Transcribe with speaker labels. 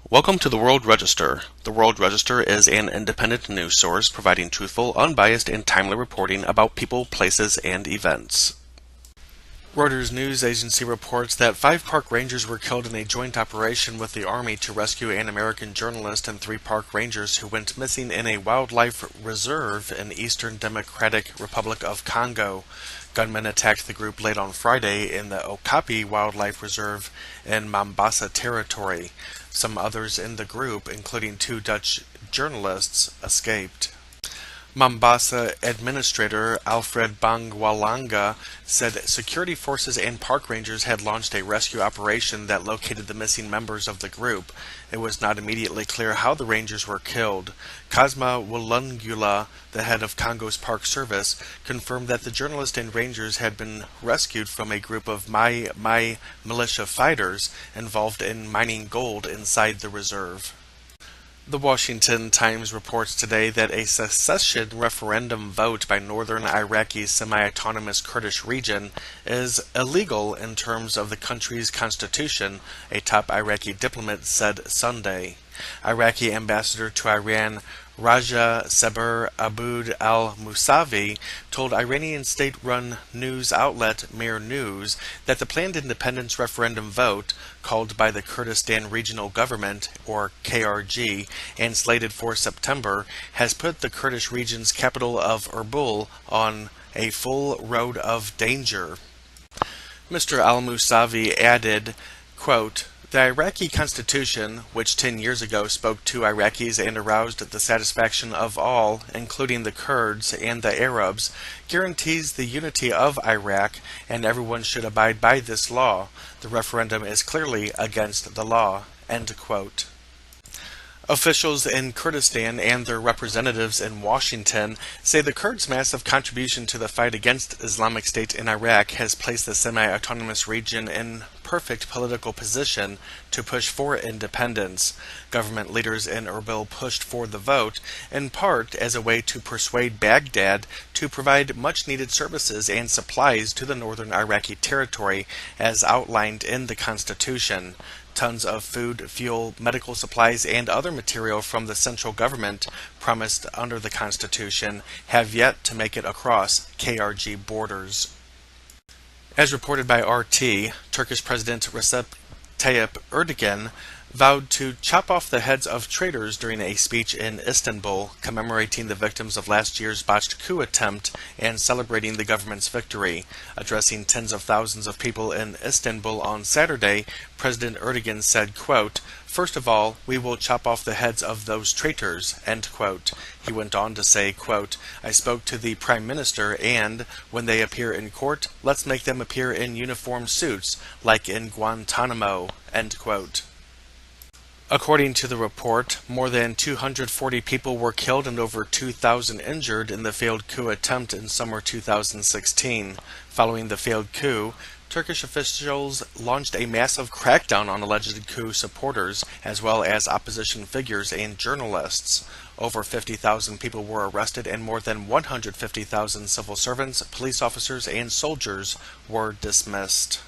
Speaker 1: Welcome to the World Register. The World Register is an independent news source providing truthful, unbiased, and timely reporting about people, places, and events. Reuters news agency reports that 5 park rangers were killed in a joint operation with the Army to rescue an American journalist and 3 park rangers who went missing in a wildlife reserve in eastern Democratic Republic of Congo. Gunmen attacked the group late on Friday in the Okapi Wildlife Reserve in Mombasa Territory. Some others in the group, including 2 Dutch journalists, escaped. Mombasa Administrator Alfred Bangwalanga said security forces and park rangers had launched a rescue operation that located the missing members of the group. It was not immediately clear how the rangers were killed. Cosma Wulungula, the head of Congo's Park Service, confirmed that the journalist and rangers had been rescued from a group of Mai militia fighters involved in mining gold inside the reserve. The Washington Times reports today that a secession referendum vote by northern Iraq's semi-autonomous Kurdish region is illegal in terms of the country's constitution, a top Iraqi diplomat said Sunday. Iraqi ambassador to Iran Raja Sabir Aboud al-Musavi told Iranian state-run news outlet Mir News that the planned independence referendum vote, called by the Kurdistan Regional Government, or KRG, and slated for September, has put the Kurdish region's capital of Erbil on a full road of danger. Mr. al-Musavi added, quote, "The Iraqi constitution, which 10 years ago spoke to Iraqis and aroused the satisfaction of all, including the Kurds and the Arabs, guarantees the unity of Iraq, and everyone should abide by this law. The referendum is clearly against the law." End quote. Officials in Kurdistan and their representatives in Washington say the Kurds' massive contribution to the fight against Islamic State in Iraq has placed the semi-autonomous region in perfect political position to push for independence. Government leaders in Erbil pushed for the vote, in part as a way to persuade Baghdad to provide much-needed services and supplies to the northern Iraqi territory, as outlined in the Constitution. Tons of food, fuel, medical supplies, and other material from the central government promised under the Constitution have yet to make it across KRG borders. As reported by RT, Turkish President Recep Tayyip Erdogan vowed to chop off the heads of traitors during a speech in Istanbul, commemorating the victims of last year's botched coup attempt and celebrating the government's victory. Addressing tens of thousands of people in Istanbul on Saturday, President Erdogan said, quote, "First of all, we will chop off the heads of those traitors," end quote. He went on to say, quote, "I spoke to the Prime Minister and, when they appear in court, let's make them appear in uniform suits, like in Guantanamo," end quote. According to the report, more than 240 people were killed and over 2,000 injured in the failed coup attempt in summer 2016. Following the failed coup, Turkish officials launched a massive crackdown on alleged coup supporters, as well as opposition figures and journalists. Over 50,000 people were arrested and more than 150,000 civil servants, police officers, and soldiers were dismissed.